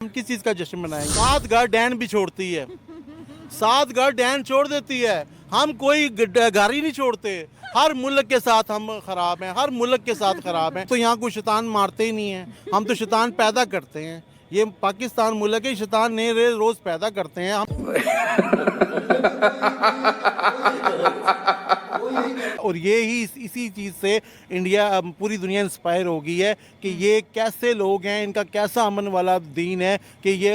हम किस चीज़ का जश्न मनाएंगे? 7 घर डैन भी छोड़ती है, 7 घर डैन छोड़ देती है। हम कोई घर ही नहीं छोड़ते। हर मुल्क के साथ हम खराब हैं, हर मुल्क के साथ खराब हैं। तो यहाँ कोई शैतान मारते ही नहीं है, हम तो शैतान पैदा करते हैं। ये पाकिस्तान मुल्क है, शैतान नए रोज पैदा करते हैं हम। और ये ही इसी चीज़ से इंडिया पूरी दुनिया इंस्पायर हो गई है कि ये कैसे लोग हैं, इनका कैसा अमन वाला दीन है कि ये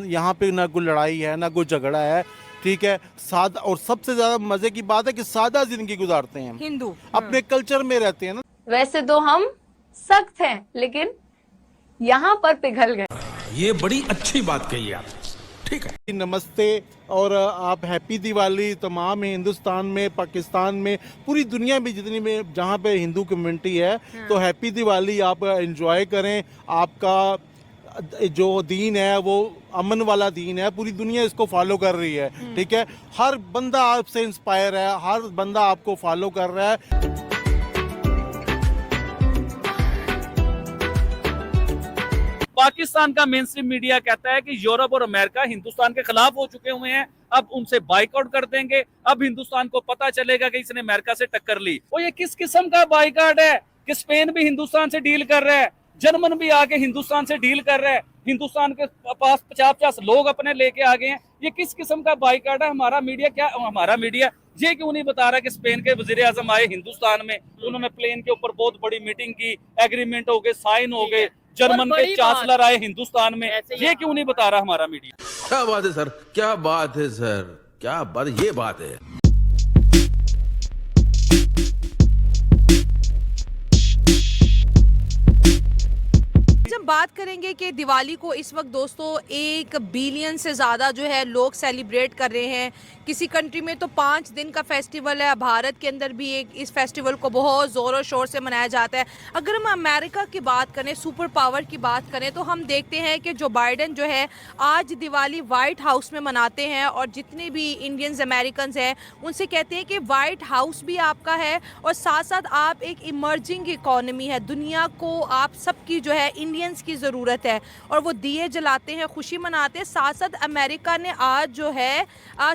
यहाँ पे ना कोई लड़ाई है ना कोई झगड़ा है, ठीक है। सादा, और सबसे ज़्यादा मज़े की बात है कि सादा ज़िंदगी गुजारते हैं, हिंदू अपने कल्चर में रहते हैं ना। वैसे तो हम सख्त हैं, लेकिन यहाँ पर पिघल गए। ये बड़ी अच्छी बात कही आप, ठीक है। नमस्ते और आप हैप्पी दिवाली तमाम हिंदुस्तान में, पाकिस्तान में, पूरी दुनिया में जितनी में जहाँ पे हिंदू कम्युनिटी है, तो हैप्पी दिवाली आप एंजॉय करें। आपका जो दीन है वो अमन वाला दीन है, पूरी दुनिया इसको फॉलो कर रही है, ठीक है। हर बंदा आपसे इंस्पायर है, हर बंदा आपको फॉलो कर रहा है। पाकिस्तान का मेन स्ट्रीम मीडिया कहता है कि यूरोप और अमेरिका हिंदुस्तान के खिलाफ हो चुके हुए हैं, अब उनसे बाइकआउट कर देंगे। अब हिंदुस्तान को पता चलेगा कि इसने अमेरिका से टक्कर ली। वो ये किस किस्म का बाइकआउट है कि स्पेन भी हिंदुस्तान से डील कर रहा है, जर्मन भी आके हिंदुस्तान से डील कर रहा है, हिंदुस्तान के पास 50-50 लोग अपने लेके आ गए हैं। ये किस किस्म का बाइकआउट है? हमारा मीडिया ये क्यों नहीं बता रहा कि स्पेन के वजीर आजम आए हिंदुस्तान में, उन्होंने प्लेन के ऊपर बहुत बड़ी मीटिंग की, एग्रीमेंट हो गए, साइन हो गए, जर्मन के चांसलर आए हिंदुस्तान में, ये क्यों नहीं बता रहा हमारा मीडिया? क्या बात है सर, क्या बात है सर, क्या बात, ये बात है। जब बात करेंगे कि दिवाली को इस वक्त दोस्तों 1 बिलियन से ज़्यादा जो है लोग सेलिब्रेट कर रहे हैं। किसी कंट्री में तो 5 दिन का फेस्टिवल है, भारत के अंदर भी इस फेस्टिवल को बहुत ज़ोरों शोर से मनाया जाता है। अगर हम अमेरिका की बात करें, सुपर पावर की बात करें, तो हम देखते हैं कि जो बाइडेन जो है आज दिवाली वाइट हाउस में मनाते हैं और जितने भी इंडियंस अमेरिकन हैं उनसे कहते हैं कि वाइट हाउस भी आपका है और साथ साथ आप एक इमर्जिंग इकॉनमी है, दुनिया को आप सबकी जो है इंडियंस की ज़रूरत है। और वो दिए जलाते हैं, खुशी मनाते हैं। साथ साथ अमेरिका ने आज जो है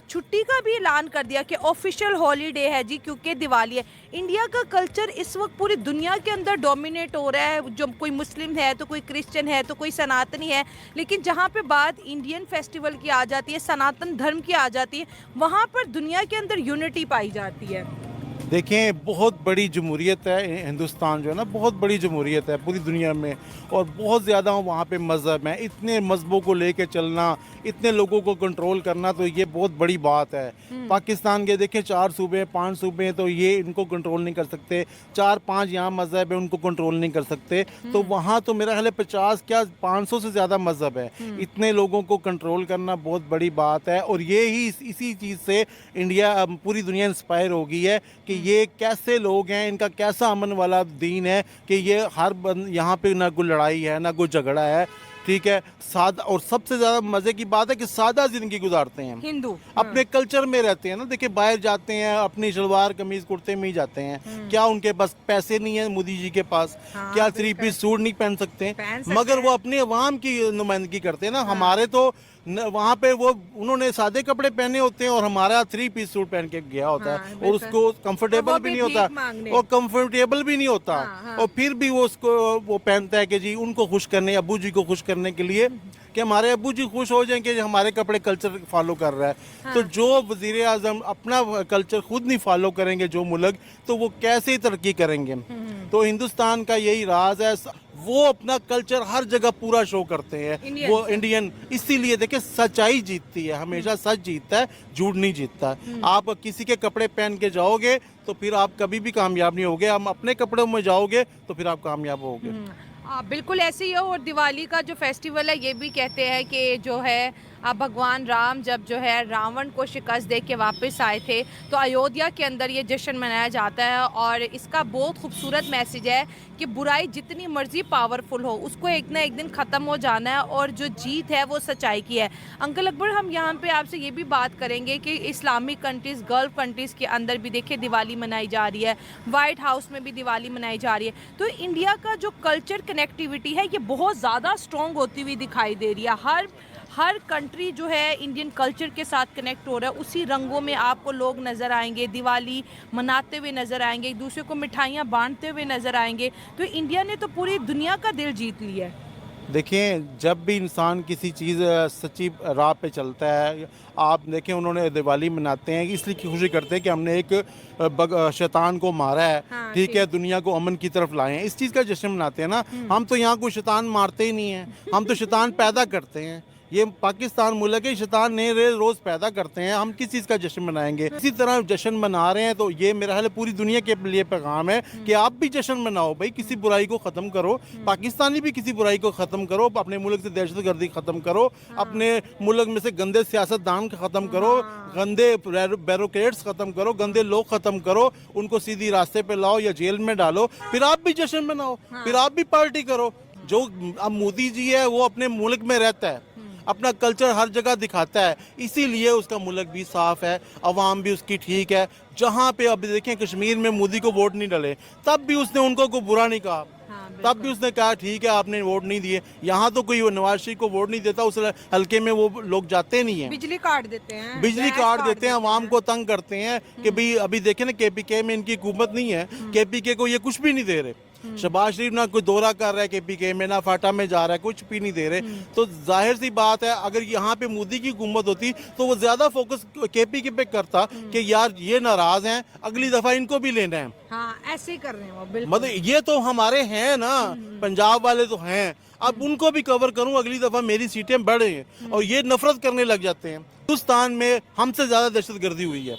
छुट्टी का भी ऐलान कर दिया कि ऑफिशियल हॉलीडे है जी, क्योंकि दिवाली है। इंडिया का कल्चर इस वक्त पूरी दुनिया के अंदर डोमिनेट हो रहा है। जो कोई मुस्लिम है तो कोई क्रिश्चियन है तो कोई सनातनी है, लेकिन जहाँ पे बात इंडियन फेस्टिवल की आ जाती है, सनातन धर्म की आ जाती है, वहाँ पर दुनिया के अंदर यूनिटी पाई जाती है। देखें, बहुत बड़ी जमहूरियत है हिंदुस्तान, जो है ना, बहुत बड़ी जमहूरियत है पूरी दुनिया में, और बहुत ज़्यादा वहाँ पे मज़हब है। इतने मज़हबों को लेके चलना, इतने लोगों को कंट्रोल करना, तो ये बहुत बड़ी बात है। पाकिस्तान के देखें 4 सूबे 5 सूबे हैं, तो ये इनको कंट्रोल नहीं कर सकते। 4-5 यहाँ मज़हब है, उनको कंट्रोल नहीं कर सकते। तो वहाँ तो मेरा ख्याल है 50 क्या 500 से ज़्यादा मज़हब है। इतने लोगों को कंट्रोल करना बहुत बड़ी बात है। और ये ही इसी चीज़ से इंडिया पूरी दुनिया इंस्पायर हो गई है कि ये कैसे लोग हैं, इनका कैसा अमन वाला दीन है कि ये यहाँ पे ना कोई लड़ाई है ना कोई झगड़ा है, ठीक है। सादा, और सबसे ज़्यादा मज़े की बात है कि सादा ज़िंदगी गुजारते हैं, हिंदू अपने कल्चर में रहते हैं ना। देखिए, बाहर जाते हैं अपनी शलवार कमीज कुर्ते में ही जाते हैं। क्या उनके पास पैसे नहीं है मोदी जी के पास? क्या 3 पीस सूट नहीं पहन सकते? मगर वो अपने अवाम की नुमाइंदगी करते हैं ना। हमारे तो वहाँ पे वो उन्होंने सादे कपड़े पहने होते हैं और हमारा 3 पीस सूट पहन के गया होता है, और उसको कंफर्टेबल भी नहीं होता, और कंफर्टेबल भी नहीं होता, और फिर भी वो उसको वो पहनता है कि जी उनको खुश करने, अब्बू जी को खुश करने के लिए, कि हमारे अब्बू जी खुश हो जाएं कि हमारे कपड़े कल्चर फॉलो कर रहा है। तो जो वजीर आजम अपना कल्चर खुद नहीं फॉलो करेंगे जो मुल्क, तो वो कैसे तरक्की करेंगे? तो हिंदुस्तान का यही राज है, वो अपना कल्चर हर जगह पूरा शो करते हैं, वो इंडियन। इसीलिए देखिए, सच्चाई जीतती है, हमेशा सच जीतता है, झूठ नहीं जीतता। आप किसी के कपड़े पहन के जाओगे तो फिर आप कभी भी कामयाब नहीं होगे। हम अपने कपड़ों में जाओगे तो फिर आप कामयाब होगे। बिल्कुल ऐसे ही है। और दिवाली का जो फेस्टिवल है, ये भी कहते हैं कि जो है भगवान राम जब जो है रावण को शिकस्त दे के वापस आए थे, तो अयोध्या के अंदर ये जश्न मनाया जाता है। और इसका बहुत खूबसूरत मैसेज है कि बुराई जितनी मर्जी पावरफुल हो, उसको एक ना एक दिन ख़त्म हो जाना है, और जो जीत है वो सच्चाई की है। अंकल अकबर, हम यहाँ पे आपसे ये भी बात करेंगे कि इस्लामिक कंट्रीज़, गल्फ़ कंट्रीज़ के अंदर भी देखिए दिवाली मनाई जा रही है, वाइट हाउस में भी दिवाली मनाई जा रही है। तो इंडिया का जो कल्चर कनेक्टिविटी है ये बहुत ज़्यादा स्ट्रॉन्ग होती हुई दिखाई दे रही है। हर कंट्री जो है इंडियन कल्चर के साथ कनेक्ट हो रहा है, उसी रंगों में आपको लोग नज़र आएंगे, दिवाली मनाते हुए नज़र आएंगे, एक दूसरे को मिठाइयाँ बांटते हुए नज़र आएंगे। तो इंडिया ने तो पूरी दुनिया का दिल जीत लिया है। देखिए, जब भी इंसान किसी चीज़ सच्ची राह पे चलता है, आप देखें उन्होंने दिवाली मनाते हैं इसलिए खुशी करते हैं कि हमने एक शैतान को मारा है, हाँ, ठीक है, दुनिया को अमन की तरफ लाए हैं, इस चीज़ का जश्न मनाते हैं ना। हम तो यहाँ कोई शैतान मारते ही नहीं हैं, हम तो शैतान पैदा करते हैं। ये पाकिस्तान मुल्क है, शैतान नए रोज़ पैदा करते हैं, हम किस चीज़ का जश्न मनाएंगे? इसी तरह जश्न मना रहे हैं, तो ये मेरा ख्याल है पूरी दुनिया के लिए पैगाम है कि आप भी जश्न मनाओ भाई, किसी बुराई को ख़त्म करो, पाकिस्तानी भी किसी बुराई को ख़त्म करो, अपने मुल्क से दहशतगर्दी ख़त्म करो, अपने मुल्क में से गंदे सियासतदान ख़त्म करो, गंदे बैरोक्रेट्स ख़त्म करो, गंदे लोग ख़त्म करो, उनको सीधी रास्ते पे लाओ या जेल में डालो, फिर आप भी जश्न मनाओ, फिर आप भी पार्टी करो। जो अब मोदी जी है वो अपने मुल्क में रहता है, अपना कल्चर हर जगह दिखाता है, इसीलिए उसका मुल्क भी साफ़ है, अवाम भी उसकी ठीक है। जहाँ पे अब देखें कश्मीर में मोदी को वोट नहीं डले, तब भी उसने उनको कोई बुरा नहीं कहा, तब भी उसने कहा ठीक है आपने वोट नहीं दिए। यहाँ तो कोई नवाज शरीफ को वोट नहीं देता, उस हल्के में वो लोग जाते नहीं हैं, बिजली काट देते हैं, बिजली काट देते हैं, अवाम को तंग करते हैं कि भाई अभी देखें ना KPK में इनकी हुकूमत नहीं है, KPK को ये कुछ भी नहीं दे रहे। शहबाज शरीफ ना कोई दौरा कर रहा है KPK में, ना फाटा में जा रहा है, कुछ भी नहीं दे रहे। तो जाहिर सी बात है अगर यहाँ पे मोदी की हुकूमत होती तो वो ज्यादा फोकस KPK पे करता कि यार ये नाराज हैं, अगली दफा इनको भी लेना है। हाँ, ऐसे ही कर रहे हैं वो, बिल्कुल। मतलब ये तो हमारे हैं ना, पंजाब वाले तो हैं, अब उनको भी कवर करूं, अगली दफा मेरी सीटें बढ़े हैं, और ये नफरत करने लग जाते हैं। हिंदुस्तान में हमसे ज्यादा दहशतगर्दी हुई है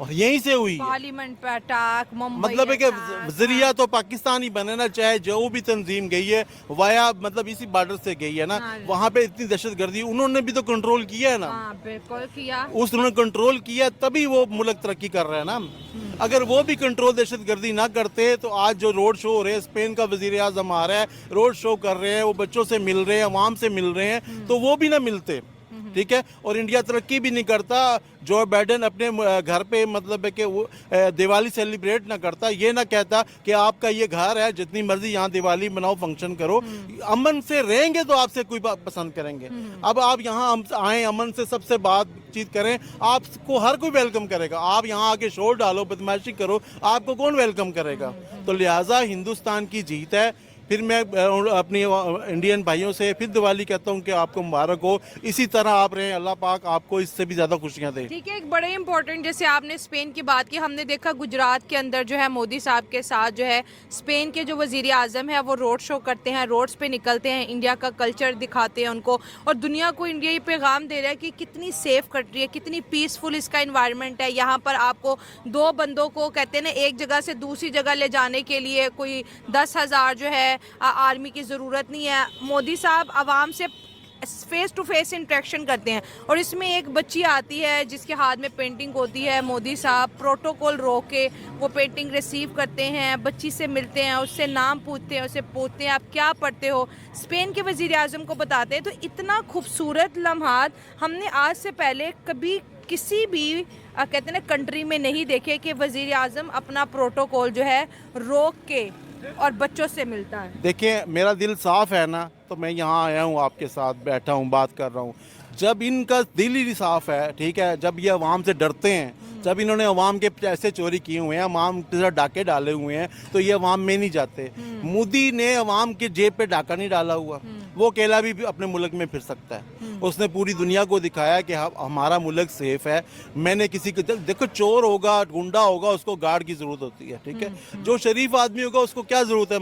और यहीं से हुई है। पार्लियामेंट पे अटैक, मुंबई मतलब है कि जरिया तो पाकिस्तान ही बने ना, चाहे जो भी तंजीम गई है वाया मतलब इसी बॉर्डर से गई है ना, वहाँ पे इतनी दहशतगर्दी उन्होंने भी तो कंट्रोल किया है ना। बिल्कुल किया, उन्होंने कंट्रोल किया तभी वो मुल्क तरक्की कर रहा है ना। अगर वो भी कंट्रोल दहशतगर्दी ना करते तो आज जो रोड शो हो रहे हैं, स्पेन का वजीर आज़म आ रहा है, रोड शो कर रहे हैं, वो बच्चों से मिल रहे हैं, अवाम से मिल रहे हैं, तो वो भी ना मिलते, ठीक है। और इंडिया तरक्की भी नहीं करता, जो बाइडेन अपने घर पे मतलब है कि वो दिवाली सेलिब्रेट ना करता, ये ना कहता कि आपका ये घर है, जितनी मर्जी यहाँ दिवाली मनाओ, फंक्शन करो, अमन से रहेंगे तो आपसे कोई पसंद करेंगे। अब आप यहाँ आए, अमन से सबसे बातचीत करें, आपको हर कोई वेलकम करेगा। आप यहाँ आके शोर डालो, बदमाशी करो, आपको कौन वेलकम करेगा? तो लिहाजा हिंदुस्तान की जीत है। फिर मैं अपनी इंडियन भाइयों से फिर दिवाली कहता हूँ कि आपको मुबारक हो, इसी तरह आप रहें, अल्लाह पाक आपको इससे भी ज़्यादा खुशियाँ दे। ठीक है, एक बड़े इंपॉर्टेंट, जैसे आपने स्पेन की बात की, हमने देखा गुजरात के अंदर जो है मोदी साहब के साथ जो है स्पेन के जो वज़ीर आज़म है वो रोड शो करते हैं, रोड्स पे निकलते हैं, इंडिया का कल्चर दिखाते हैं उनको, और दुनिया को इंडिया ये पैगाम दे रहा है कि कितनी सेफ़ कंट्री है, कितनी पीसफुल इसका इन्वायरमेंट है। यहाँ पर आपको दो बंदों को कहते हैं ना एक जगह से दूसरी जगह ले जाने के लिए कोई 10,000 जो है आर्मी की ज़रूरत नहीं है। मोदी साहब आवाम से फेस टू फेस इंटरेक्शन करते हैं, और इसमें एक बच्ची आती है जिसके हाथ में पेंटिंग होती है, मोदी साहब प्रोटोकॉल रोक के वो पेंटिंग रिसीव करते हैं, बच्ची से मिलते हैं, उससे नाम पूछते हैं, उससे पूछते हैं आप क्या पढ़ते हो, स्पेन के वज़ीर आज़म को बताते हैं। तो इतना खूबसूरत लम्हात हमने आज से पहले कभी किसी भी कहते हैं ना कंट्री में नहीं देखे कि वज़ीर आज़म अपना प्रोटोकॉल जो है रोक के और बच्चों से मिलता है। देखिए, मेरा दिल साफ़ है ना, तो मैं यहाँ आया हूँ, आपके साथ बैठा हूँ, बात कर रहा हूँ। जब इनका दिल ही साफ़ है, ठीक है, जब ये अवाम से डरते हैं, जब इन्होंने अवाम के पैसे चोरी किए हुए हैं, अवाम के साथ डाके डाले हुए हैं, तो ये अवाम में नहीं जाते। मोदी ने अवाम के जेब पे डाका नहीं डाला हुआ, वो अकेला भी अपने मुल्क में फिर सकता है। उसने पूरी दुनिया को दिखाया कि हमारा मुल्क सेफ है। मैंने किसी को देखो, चोर होगा, गुंडा होगा, उसको गार्ड की ज़रूरत होती है, ठीक है। जो शरीफ आदमी होगा उसको क्या ज़रूरत है,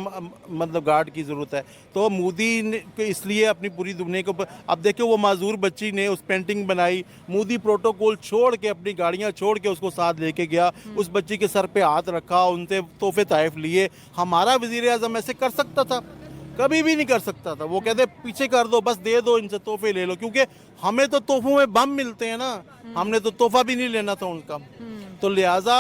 मतलब गार्ड की ज़रूरत है। तो मोदी ने इसलिए अपनी पूरी दुनिया को, अब देखिए वो माजूर बच्ची ने उस पेंटिंग बनाई, मोदी प्रोटोकॉल छोड़ के, अपनी गाड़ियाँ छोड़ के उसको साथ लेके गया, उस बच्ची के सर पे हाथ रखा, उनसे तोहफे ताइफ लिए। हमारा वज़ीर आज़म ऐसे कर सकता था? कभी भी नहीं कर सकता था। वो कहते पीछे कर दो, बस दे दो, इनसे तोहफे ले लो, क्योंकि हमें तो तोहफों में बम मिलते हैं ना, हमने तो तोहफा भी नहीं लेना था उनका। तो लिहाजा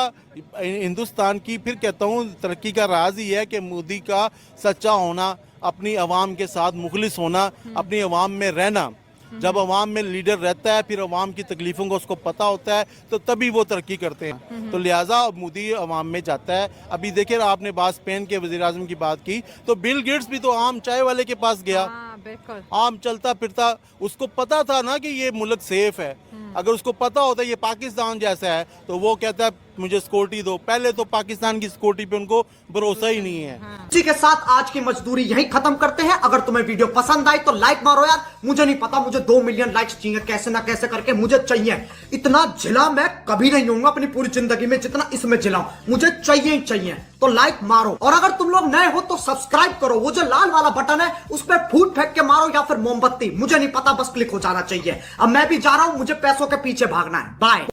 हिंदुस्तान की, फिर कहता हूँ, तरक्की का राज ही है कि मोदी का सच्चा होना, अपनी आवाम के साथ मुखलिस होना, अपनी आवाम में रहना, जब अवाम में लीडर रहता है, फिर अवाम की तकलीफों का उसको पता होता है, तो तभी वो तरक्की करते हैं। तो लिहाजा मोदी अवाम में जाता है। अभी देखिए आपने बात स्पेन के वज़ीर आज़म की बात की, तो बिल गेट्स भी तो आम चाय वाले के पास गया, बिल्कुल आम चलता फिरता, उसको पता था ना कि ये मुल्क सेफ है। अगर उसको पता होता ये पाकिस्तान जैसा है तो वो कहता है मुझे सिक्योरिटी दो। पहले तो पाकिस्तान की सिक्योरिटी पे उनको भरोसा ही नहीं है। इसी के साथ आज की मजदूरी यही खत्म करते हैं। अगर तुम्हें वीडियो पसंद आई तो लाइक मारो यार। मुझे नहीं पता, मुझे 2 मिलियन लाइक्स चाहिए, कैसे ना कैसे करके मुझे चाहिए। इतना झिला मैं कभी नहीं होऊंगा अपनी पूरी जिंदगी में जितना इसमें झिलाऊं, मुझे चाहिए ही चाहिए। तो लाइक मारो, और अगर तुम लोग नए हो तो सब्सक्राइब करो। वो जो लाल वाला बटन है उस पर फूट फेंक के मारो या फिर मोमबत्ती, मुझे नहीं पता, बस क्लिक हो जाना चाहिए। अब मैं भी जा रहा हूं, मुझे पैसों के पीछे भागना है। बाय।